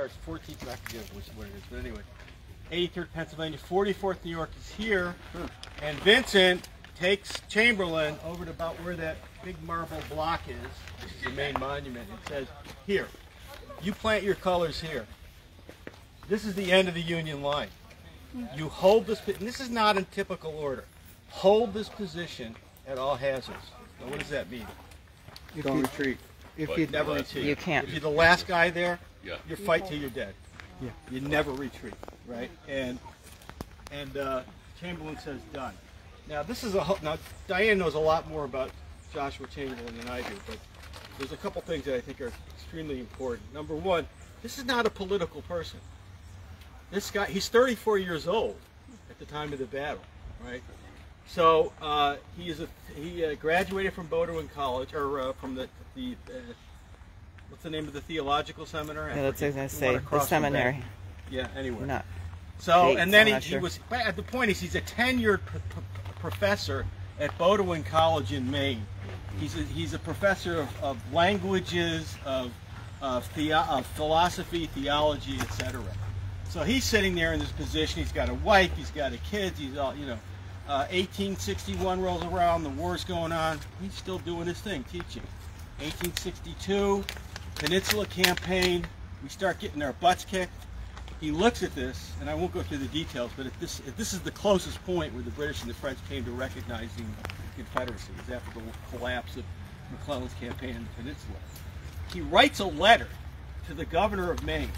starts 14th, I forget what it is, but anyway. 83rd Pennsylvania, 44th New York is here, and Vincent takes Chamberlain over to about where that big marble block is, which is the main monument, and says, here, you plant your colors here. This is the end of the Union line. You hold this, and this is not in typical order. Hold this position at all hazards. Now what does that mean? Don't retreat. If you never retreat. You can't. If you're the last guy there, Yeah. you fight till you're dead. Yeah. You never retreat, right? And Chamberlain says done. Now this is now Diane knows a lot more about Joshua Chamberlain than I do, but there's a couple things that I think are extremely important. Number one, this is not a political person. This guy, he's 34 years old at the time of the battle, right? So he graduated from Bowdoin College, or from the what's the name of the theological seminary? Yeah, that's what I was going to say, the seminary. Yeah, anyway. Not So, Gates, and then I'm he not was, at the point is he's a tenured professor at Bowdoin College in Maine. He's a professor of languages, of philosophy, theology, etc. So he's sitting there in this position. He's got a wife, he's got a kid, he's all, 1861 rolls around, the war's going on. He's still doing his thing, teaching. 1862, Peninsula Campaign, we start getting our butts kicked. He looks at this, and I won't go through the details, but if this is the closest point where the British and the French came to recognizing the Confederacy, is after the collapse of McClellan's campaign in the Peninsula. He writes a letter to the governor of Maine.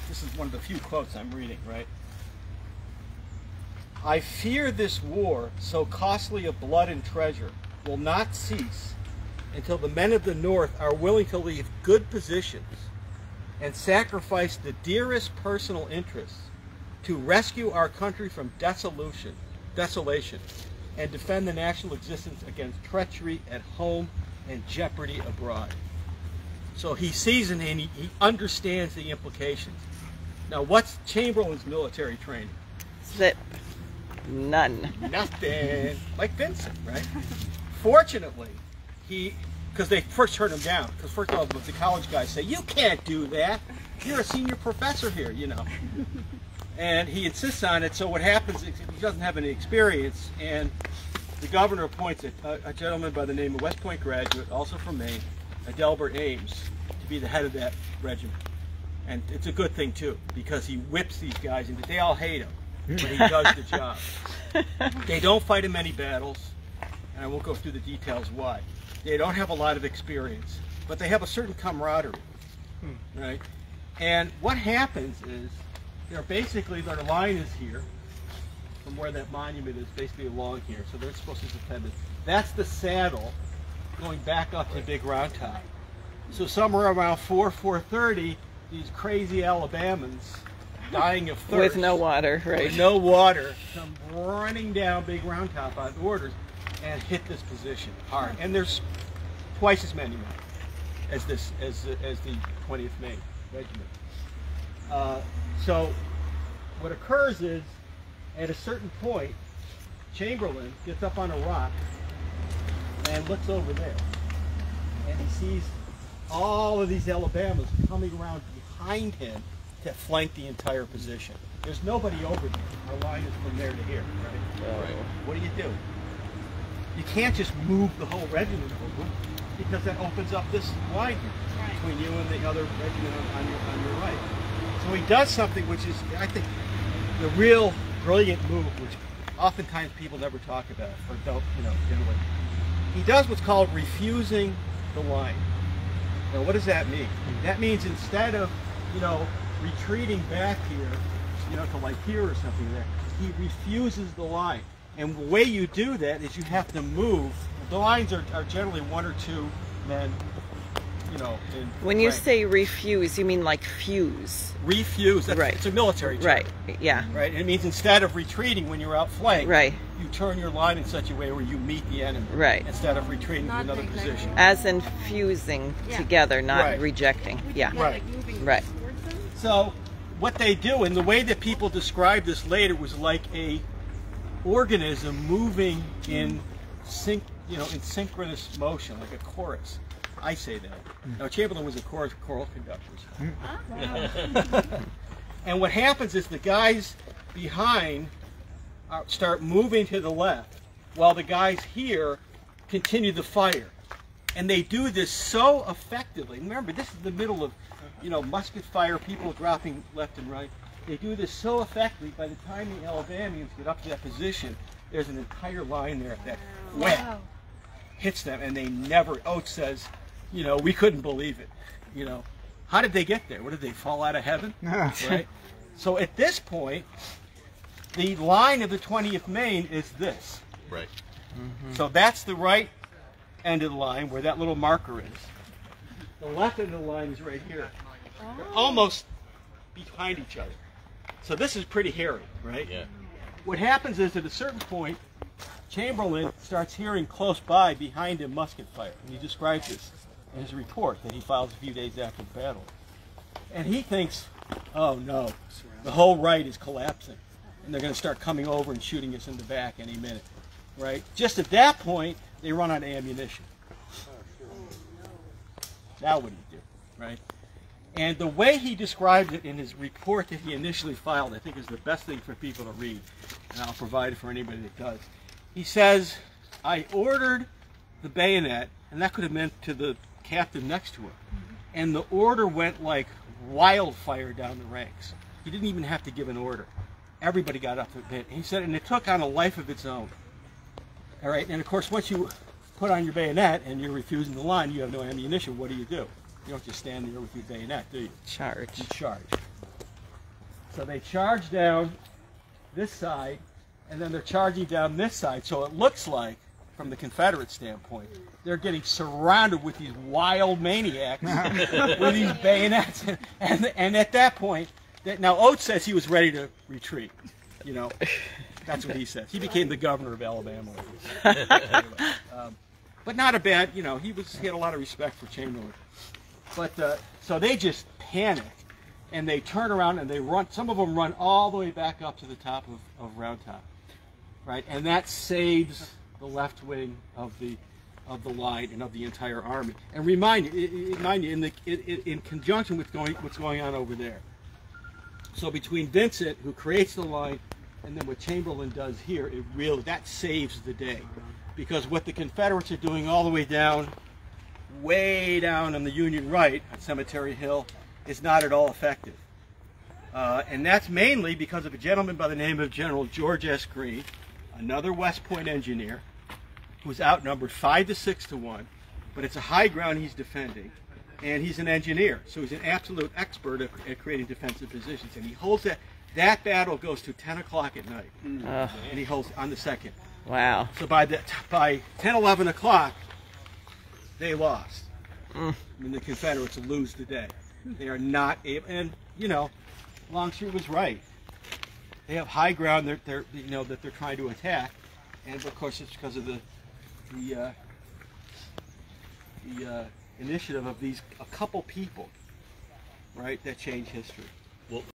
This is one of the few quotes I'm reading, right? I fear this war, so costly of blood and treasure, will not cease until the men of the North are willing to leave good positions and sacrifice the dearest personal interests to rescue our country from desolation, and defend the national existence against treachery at home and jeopardy abroad. So he sees and he understands the implications. Now, what's Chamberlain's military training? zip. None. Nothing. Like Vincent, right? Fortunately, because they first turned him down, because first of all, the college guys say, you can't do that. You're a senior professor here, And he insists on it, so what happens is he doesn't have any experience, and the governor appoints a gentleman by the name of West Point graduate, also from Maine, Adelbert Ames, to be the head of that regiment. And it's a good thing, too, because he whips these guys, and they all hate him, but he does the job. They don't fight in many battles, and I won't go through the details why. They don't have a lot of experience, but they have a certain camaraderie, right? And what happens is, their line is here, from where that monument is, basically along here, so they're supposed to defend it. That's the saddle going back up to Big Round Top. So somewhere around 4:30, these crazy Alabamans, dying of thirst, With no water, right? with no water, come running down Big Round Top on orders and hit this position hard. And there's twice as many men as the 20th Maine Regiment. So what occurs is, at a certain point, Chamberlain gets up on a rock and looks over there, and he sees all of these Alabamas coming around behind him to flank the entire position. There's nobody over there. Our line is from there to here, right? What do? You can't just move the whole regiment over, because that opens up this line here between you and the other regiment on your right. So he does something which is, I think, the real brilliant move, which oftentimes people never talk about, or don't, generally. He does what's called refusing the line. Now, what does that mean? That means instead of, retreating back here, to like here or something there, he refuses the line. And the way you do that is you have to move. The lines are generally one or two men, When you say refuse, you mean like fuse? Refuse. That's, right. It's a military term. Right. Yeah. Right. It means instead of retreating when you're outflanked, right, you turn your line in such a way where you meet the enemy. Right. Instead of retreating to another position. As in fusing together, not right. rejecting. Yeah. Right. Right. So what they do, and the way that people describe this later, was like a organism moving in synchronous motion, like a chorus. I say that. Now, Chamberlain was a choral conductor. And what happens is the guys behind start moving to the left, while the guys here continue the fire. And they do this so effectively. Remember, this is the middle of, musket fire, people dropping left and right. They do this so effectively, by the time the Alabamians get up to that position, there's an entire line there that hits them, and they never, Oates says, we couldn't believe it. How did they get there? What, did they fall out of heaven? Right? So at this point, the line of the 20th Maine is this. Right. So that's the right end of the line where that little marker is. The left end of the line is right here. They're almost behind each other. So this is pretty hairy, right? Yeah. What happens is at a certain point, Chamberlain starts hearing close by behind him musket fire. And he describes this in his report that he files a few days after the battle. And he thinks, oh no, the whole right is collapsing. And they're going to start coming over and shooting us in the back any minute, right? Just at that point, they run out of ammunition. Now what do you do, right? And the way he describes it in his report that he initially filed, I think is the best thing for people to read, and I'll provide it for anybody that does. He says, I ordered the bayonet, and that could have meant to the captain next to him, and the order went like wildfire down the ranks. He didn't even have to give an order. Everybody got up to it. He said, and it took on a life of its own. All right, and of course, once you put on your bayonet and you're refusing the line, you have no ammunition. What do? You don't just stand there with your bayonet, do you? Charge. You charge. So they charge down this side, and then they're charging down this side. So it looks like, from the Confederate standpoint, they're getting surrounded with these wild maniacs with these bayonets. And at that point, now Oates says he was ready to retreat. That's what he says. He became the governor of Alabama. But not a bad, he had a lot of respect for Chamberlain. But so they just panic, and they turn around and they run. Some of them run all the way back up to the top of Round Top, right? And that saves the left wing of the line and of the entire army. And remind you, in conjunction with what's going on over there. So between Vincent, who creates the line, and then what Chamberlain does here, that saves the day. Because what the Confederates are doing all the way down on the Union right at Cemetery Hill is not at all effective. And that's mainly because of a gentleman by the name of General George S. Greene, another West Point engineer, who's outnumbered 5 to 6 to 1, but it's a high ground he's defending. And he's an engineer, so he's an absolute expert at creating defensive positions. And he holds that. That battle goes to 10 o'clock at night, and he holds on the 2nd. Wow. So by 10, 11 o'clock, they lost. I mean, the Confederates lose the day. They are not able, and Longstreet was right. They have high ground that they're trying to attack, and of course it's because of the initiative of a couple people, right, that change history. Well,